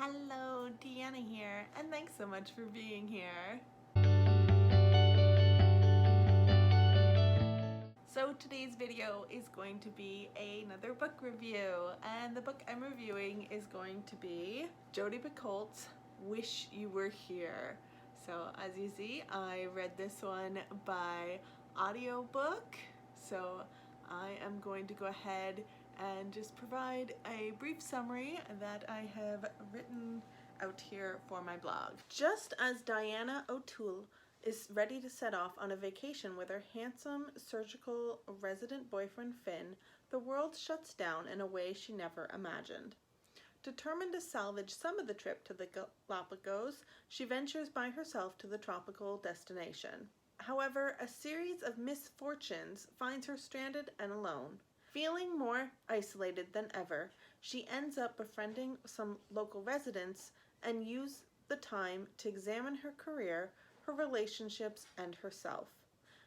Hello, Deanna here, and thanks so much for being here. So today's video is going to be another book review, and the book I'm reviewing is going to be Jodi Picoult's Wish You Were Here. So as you see, I read this one by Audiobook, so I am going to go ahead and just provide a brief summary that I have written out here for my blog. Just as Diana O'Toole is ready to set off on a vacation with her handsome surgical resident boyfriend Finn, the world shuts down in a way she never imagined. Determined to salvage some of the trip to the Galapagos, she ventures by herself to the tropical destination. However, a series of misfortunes finds her stranded and alone. Feeling more isolated than ever, she ends up befriending some local residents and use the time to examine her career, her relationships, and herself.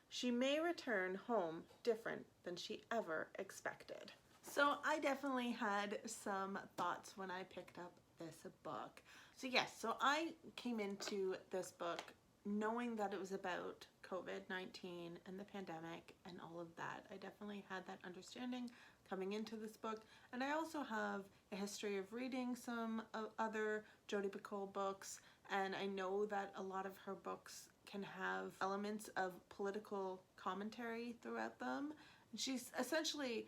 She may return home different than she ever expected. So I definitely had some thoughts when I picked up this book. So I came into this book knowing that it was about COVID-19 and the pandemic and all of that. I definitely had that understanding coming into this book, and I also have a history of reading some other Jodi Picoult books, and I know that a lot of her books can have elements of political commentary throughout them. She's essentially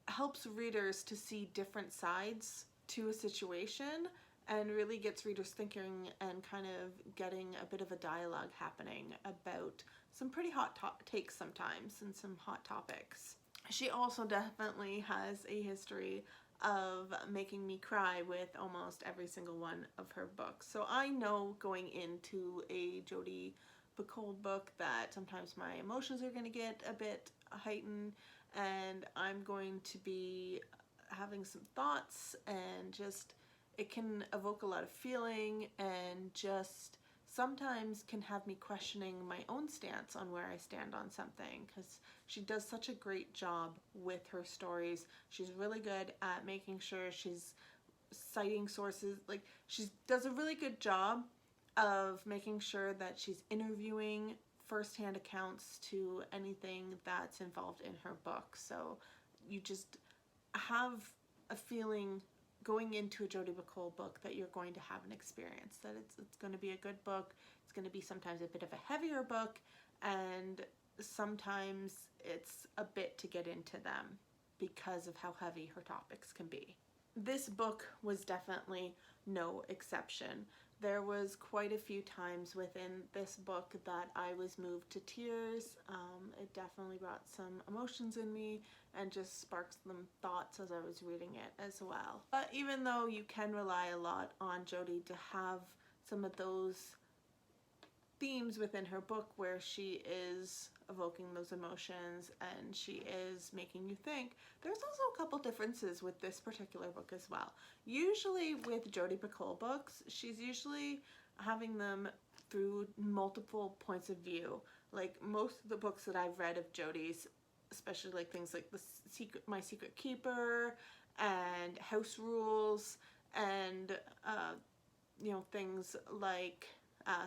helps readers to see different sides to a situation and really gets readers thinking and kind of getting a bit of a dialogue happening about some pretty hot takes sometimes and some hot topics. She also definitely has a history of making me cry with almost every single one of her books. So I know going into a Jodi Picoult book that sometimes my emotions are going to get a bit heightened, and I'm going to be having some thoughts, and just it can evoke a lot of feeling and just sometimes can have me questioning my own stance on where I stand on something, because she does such a great job with her stories. She's really good at making sure she's citing sources. Like, she does a really good job of making sure that she's interviewing firsthand accounts to anything that's involved in her book. So you just have a feeling going into a Jodi Picoult book that you're going to have an experience, that it's going to be a good book. It's going to be sometimes a bit of a heavier book, and sometimes it's a bit to get into them because of how heavy her topics can be. This book was definitely no exception. There was quite a few times within this book that I was moved to tears. It definitely brought some emotions in me and just sparked some thoughts as I was reading it as well. But even though you can rely a lot on Jodi to have some of those themes within her book where she is evoking those emotions and she is making you think, there's also a couple differences with this particular book as well. Usually with Jodi Picoult books, she's usually having them through multiple points of view. Like most of the books that I've read of Jodi's, especially like things like My Secret Keeper and House Rules, and things like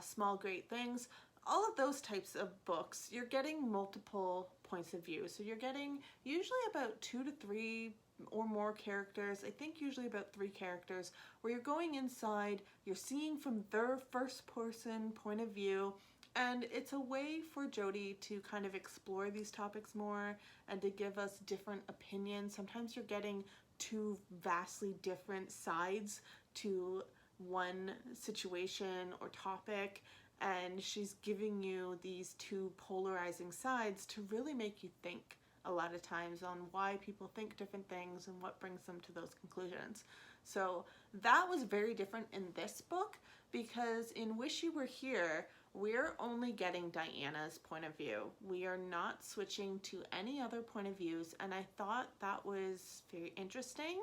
Small Great Things, all of those types of books, you're getting multiple points of view. So you're getting usually about 2 to 3 or more characters. I think usually about 3 characters, where you're going inside, you're seeing from their first person point of view, and it's a way for Jodi to kind of explore these topics more and to give us different opinions. Sometimes you're getting 2 vastly different sides to one situation or topic, and she's giving you these 2 polarizing sides to really make you think a lot of times on why people think different things and what brings them to those conclusions. So that was very different in this book, because in Wish You Were Here, we're only getting Diana's point of view. We are not switching to any other point of views, and I thought that was very interesting.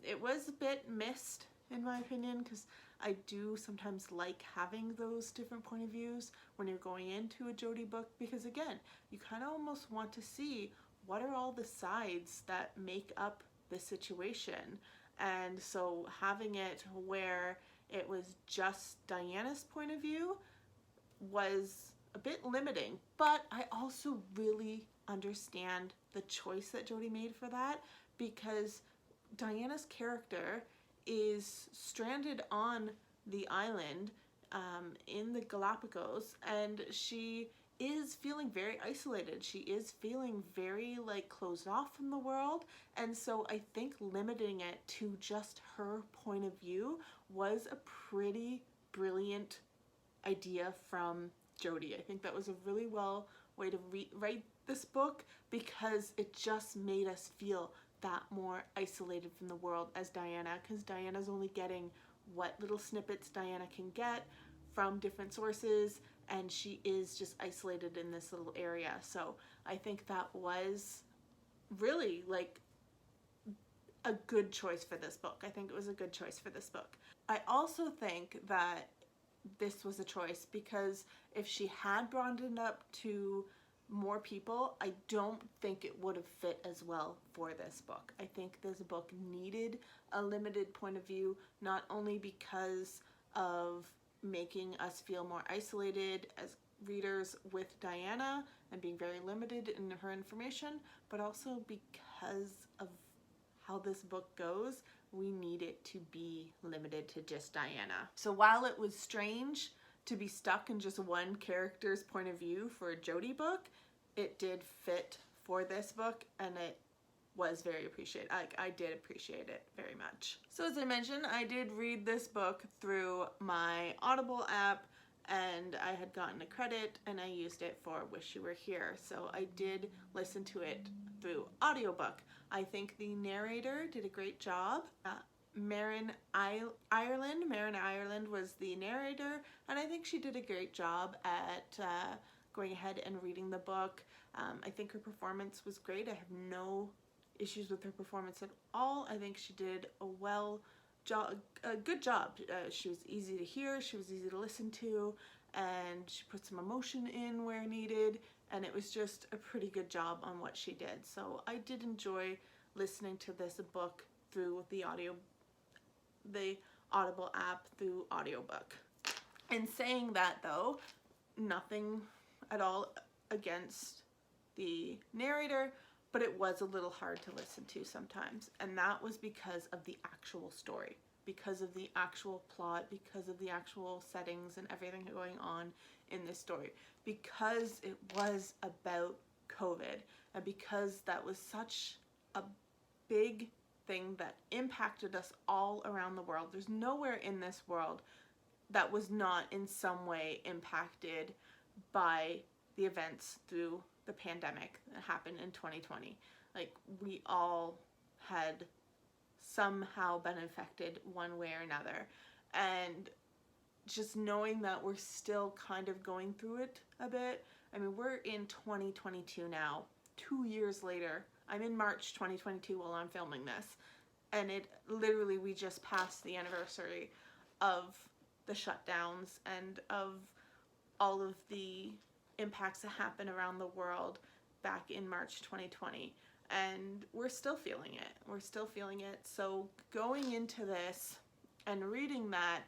It was a bit missed in my opinion, because I do sometimes like having those different point of views when you're going into a Jodi book, because again, you kind of almost want to see what are all the sides that make up the situation, And so having it where it was just Diana's point of view was a bit limiting, but I also really understand the choice that Jodi made for that, because Diana's character is stranded on the island in the Galapagos, and she is feeling very isolated. She is feeling very like closed off from the world, and so I think limiting it to just her point of view was a pretty brilliant idea from Jodi. I think that was a really well way to write this book, because it just made us feel that more isolated from the world as Diana, because Diana's only getting what little snippets Diana can get from different sources, and she is just isolated in this little area. So I think that was really like a good choice for this book. I think it was a good choice for this book. I also think that this was a choice because if she had brought it up to more people, I don't think it would have fit as well for this book. I think this book needed a limited point of view, not only because of making us feel more isolated as readers with Diana and being very limited in her information, but also because of how this book goes. We need it to be limited to just Diana. So while it was strange to be stuck in just one character's point of view for a Jodi book, it did fit for this book, and it was very appreciated. I did appreciate it very much. So as I mentioned, I did read this book through my Audible app, and I had gotten a credit and I used it for Wish You Were Here. So I did listen to it through audiobook. I think the narrator did a great job. Marin Ireland was the narrator, and I think she did a great job at going ahead and reading the book. I think her performance was great. I have no issues with her performance at all. I think she did a good job. She was easy to hear, she was easy to listen to, and she put some emotion in where needed, and it was just a pretty good job on what she did. So I did enjoy listening to this book through the Audible app through audiobook. In saying that though, nothing at all against the narrator, but it was a little hard to listen to sometimes, and that was because of the actual story, because of the actual plot, because of the actual settings and everything going on in this story, because it was about COVID, and because that was such a big thing that impacted us all around the world. There's nowhere in this world that was not in some way impacted by the events through the pandemic that happened in 2020. Like, we all had somehow been affected one way or another, and just knowing that we're still kind of going through it a bit. I mean, we're in 2022 now, 2 years later. I'm in March 2022 while I'm filming this, and it literally, we just passed the anniversary of the shutdowns and of all of the impacts that happen around the world back in March 2020, and we're still feeling it. We're still feeling it. So going into this and reading that,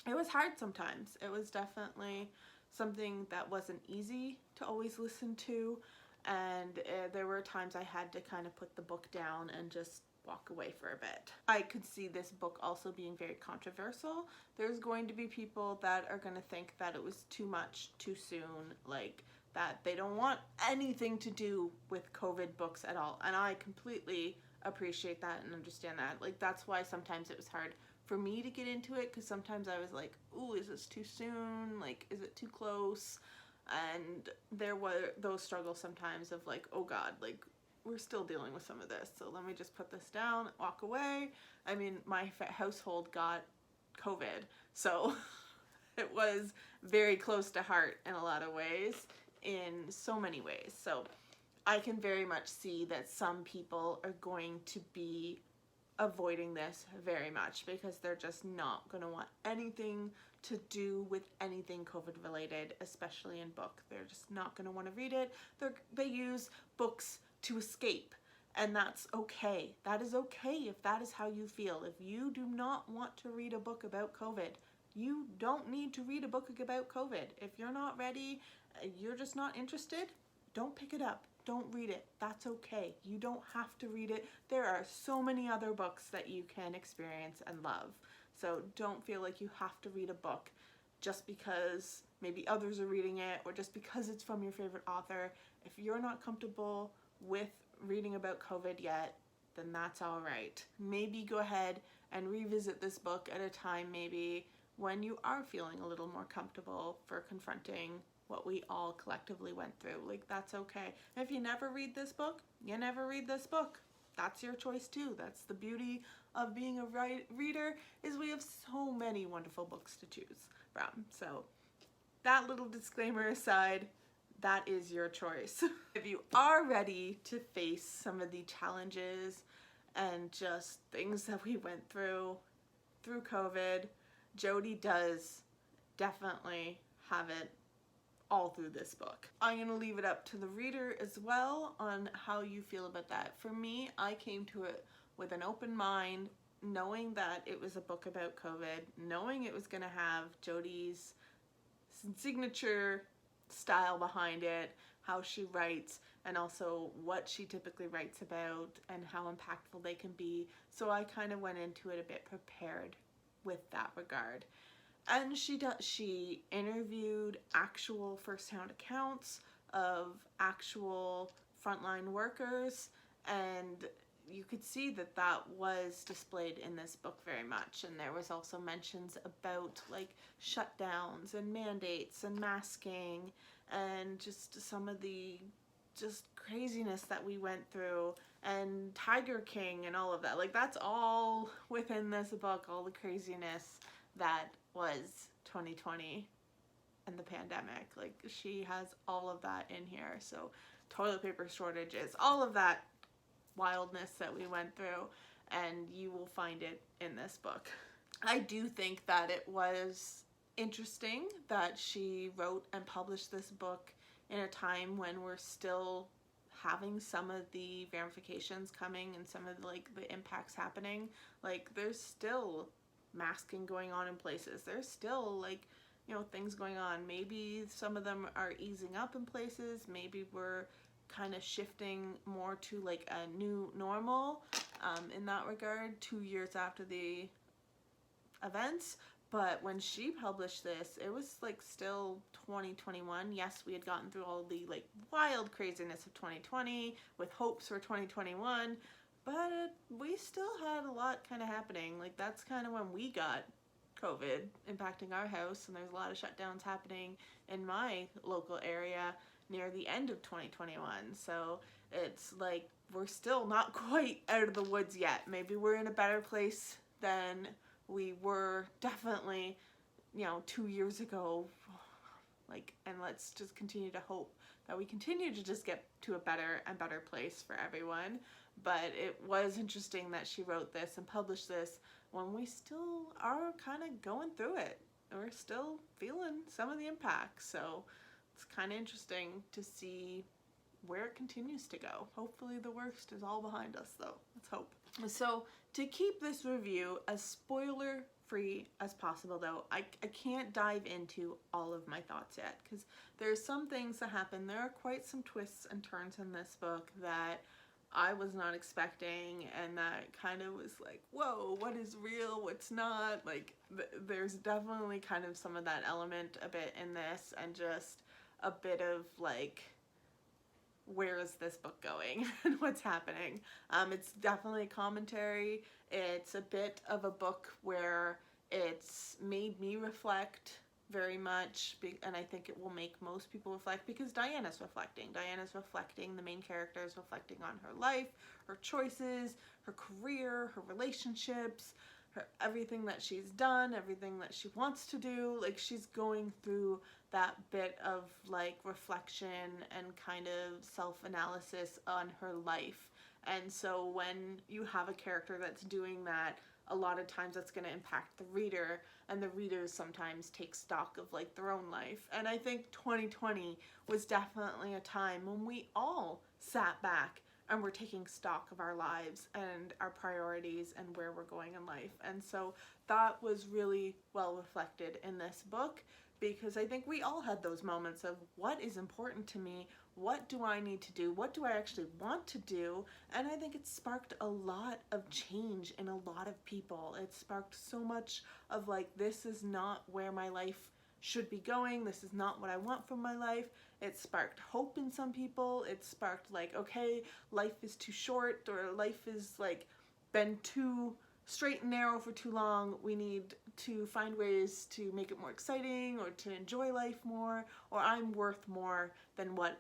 it was hard sometimes. It was definitely something that wasn't easy to always listen to, and there were times I had to kind of put the book down and just walk away for a bit. I could see this book also being very controversial. There's going to be people that are going to think that it was too much too soon, like that they don't want anything to do with COVID books at all, and I completely appreciate that and understand that. Like, that's why sometimes it was hard for me to get into it, because sometimes I was like, ooh, is this too soon? Like, is it too close? And there were those struggles sometimes of like, oh God, like, we're still dealing with some of this, so let me just put this down, walk away. I mean, my household got COVID, so it was very close to heart in a lot of ways, in so many ways. So I can very much see that some people are going to be avoiding this very much, because they're just not going to want anything to do with anything COVID related, especially in book. They're just not going to want to read it. They use books to escape, And that's okay. That is okay if that is how you feel. If you do not want to read a book about COVID, you don't need to read a book about COVID. If you're not ready, you're just not interested, don't pick it up. Don't read it. That's okay. You don't have to read it. There are so many other books that you can experience and love. So don't feel like you have to read a book just because maybe others are reading it or just because it's from your favorite author. If you're not comfortable with reading about COVID yet, then that's all right. Maybe go ahead and revisit this book at a time maybe when you are feeling a little more comfortable for confronting what we all collectively went through. Like, that's okay. And if you never read this book, you never read this book. That's your choice too. That's the beauty of being a reader, is we have so many wonderful books to choose from. So that little disclaimer aside, that is your choice. If you are ready to face some of the challenges and just things that we went through COVID, Jodi does definitely have it all through this book. I'm going to leave it up to the reader as well on how you feel about that. For me, I came to it with an open mind, knowing that it was a book about COVID, knowing it was going to have Jodi's signature style behind it, how she writes, and also what she typically writes about and how impactful they can be. So I kind of went into it a bit prepared with that regard. And she interviewed actual first-hand accounts of actual frontline workers, and you could see that that was displayed in this book very much. And there was also mentions about like shutdowns and mandates and masking and just some of the just craziness that we went through, and Tiger King and all of that. Like, that's all within this book, all the craziness that was 2020 and the pandemic. Like, she has all of that in here. So toilet paper shortages, all of that wildness that we went through, and you will find it in this book. I do think that it was interesting that she wrote and published this book in a time when we're still having some of the ramifications coming and some of the impacts happening. Like, there's still masking going on in places. There's still things going on. Maybe some of them are easing up in places. Maybe we're kind of shifting more to like a new normal in that regard 2 years after the events. But when she published this, it was like still 2021. Yes, we had gotten through all the like wild craziness of 2020 with hopes for 2021, but we still had a lot kind of happening. Like, that's kind of when we got COVID impacting our house, and there's a lot of shutdowns happening in my local area near the end of 2021. So it's like we're still not quite out of the woods yet. Maybe we're in a better place than we were definitely 2 years ago. And let's just continue to hope that we continue to just get to a better and better place for everyone. But it was interesting that she wrote this and published this when we still are kind of going through it. We're still feeling some of the impacts. So it's kind of interesting to see where it continues to go. Hopefully the worst is all behind us, though. Let's hope. So to keep this review as spoiler-free as possible, though, I can't dive into all of my thoughts yet, because there's some things that happen. There are quite some twists and turns in this book that I was not expecting, and that kind of was like, whoa, what is real, what's not? Like, there's definitely kind of some of that element a bit in this, and just a bit of like, where is this book going and what's happening? It's definitely a commentary. It's a bit of a book where it's made me reflect very much, and I think it will make most people reflect, because Diana's reflecting. Diana's reflecting, the main character is reflecting on her life, her choices, her career, her relationships, everything that she's done, everything that she wants to do. Like, she's going through that bit of like reflection and kind of self-analysis on her life. And so when you have a character that's doing that, a lot of times that's going to impact the reader, and the readers sometimes take stock of like their own life. And I think 2020 was definitely a time when we all sat back and we're taking stock of our lives and our priorities and where we're going in life. And so that was really well reflected in this book, because I think we all had those moments of what is important to me, what do I need to do, what do I actually want to do, and I think it sparked a lot of change in a lot of people. It sparked so much of like, this is not where my life should be going, this is not what I want from my life. It sparked hope in some people. It sparked like, okay, life is too short, or life is like been too straight and narrow for too long. We need to find ways to make it more exciting, or to enjoy life more, or I'm worth more than what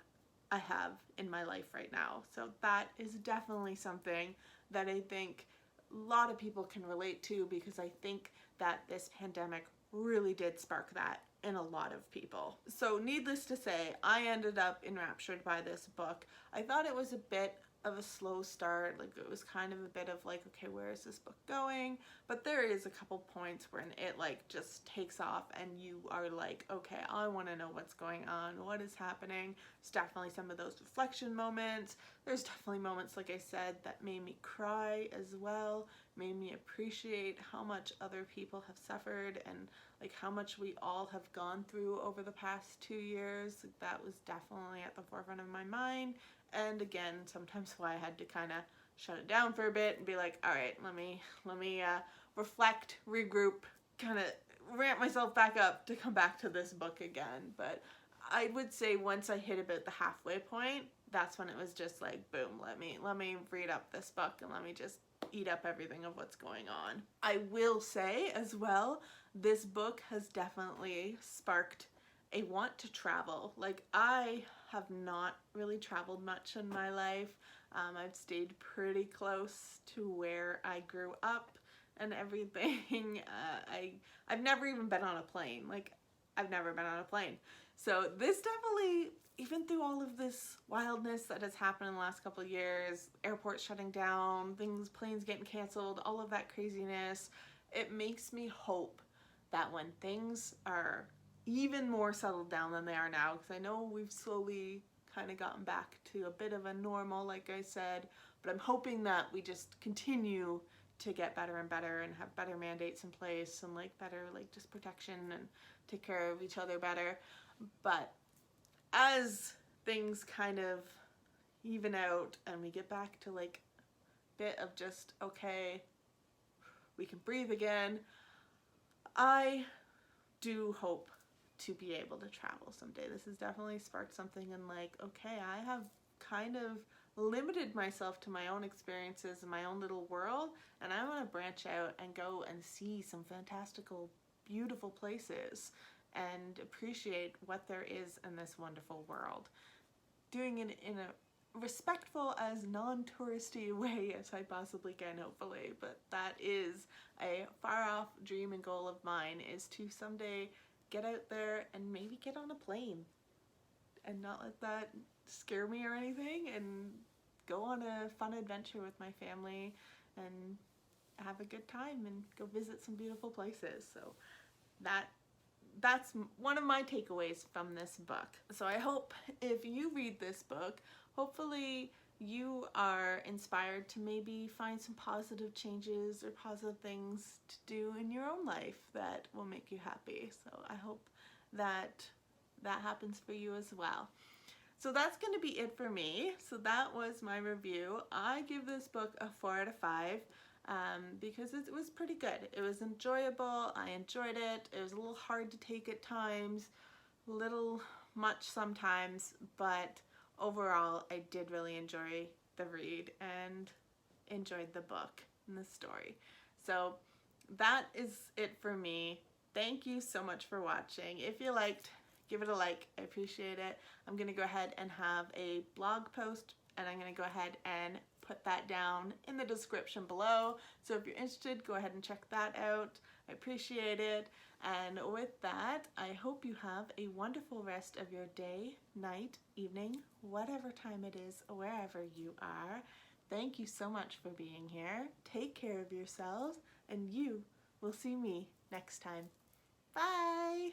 I have in my life right now. So that is definitely something that I think a lot of people can relate to, because I think that this pandemic really did spark that in a lot of people. So needless to say, I ended up enraptured by this book. I thought it was a bit of a slow start, like it was kind of a bit of like, okay, where is this book going? But there is a couple points when it like just takes off and you are like, okay, I want to know what's going on, what is happening. It's definitely some of those reflection moments. There's definitely moments, like I said, that made me cry as well, made me appreciate how much other people have suffered and like how much we all have gone through over the past 2 years. That was definitely at the forefront of my mind. And again, sometimes why I had to kind of shut it down for a bit and be like, all right, let me reflect, regroup, kind of ramp myself back up to come back to this book again. But I would say once I hit about the halfway point, that's when it was just like, boom, let me read up this book and let me just eat up everything of what's going on. I will say as well, this book has definitely sparked a want to travel. Like, I have not really traveled much in my life. I've stayed pretty close to where I grew up and everything. I've never even been on a plane. Like, I've never been on a plane. So this definitely, even through all of this wildness that has happened in the last couple of years, airports shutting down, planes getting canceled, all of that craziness, it makes me hope that when things are even more settled down than they are now, because I know we've slowly kind of gotten back to a bit of a normal, like I said, but I'm hoping that we just continue to get better and better and have better mandates in place and like better like just protection and take care of each other better. But as things kind of even out and we get back to like a bit of just, okay, we can breathe again, I do hope to be able to travel someday. This has definitely sparked something in like, okay, I have kind of limited myself to my own experiences in my own little world, and I want to branch out and go and see some fantastical, beautiful places and appreciate what there is in this wonderful world. Doing it in a respectful as non-touristy way as I possibly can, hopefully, but that is a far-off dream and goal of mine, is to someday get out there and maybe get on a plane and not let that scare me or anything, and go on a fun adventure with my family and have a good time and go visit some beautiful places. So that's one of my takeaways from this book. So I hope if you read this book, hopefully you are inspired to maybe find some positive changes or positive things to do in your own life that will make you happy. So I hope that that happens for you as well. So that's going to be it for me. So that was my review. I give this book a 4 out of 5 because it was pretty good. It was enjoyable. I enjoyed it. It was a little hard to take at times, a little much sometimes, but overall I did really enjoy the read and enjoyed the book and the story. So that is it for me. Thank you so much for watching. If you liked, give it a like. I appreciate it. I'm going to go ahead and have a blog post, and I'm going to go ahead and put that down in the description below. So if you're interested, go ahead and check that out. I appreciate it. And with that, I hope you have a wonderful rest of your day, night, evening, whatever time it is, wherever you are. Thank you so much for being here. Take care of yourselves, and you will see me next time. Bye!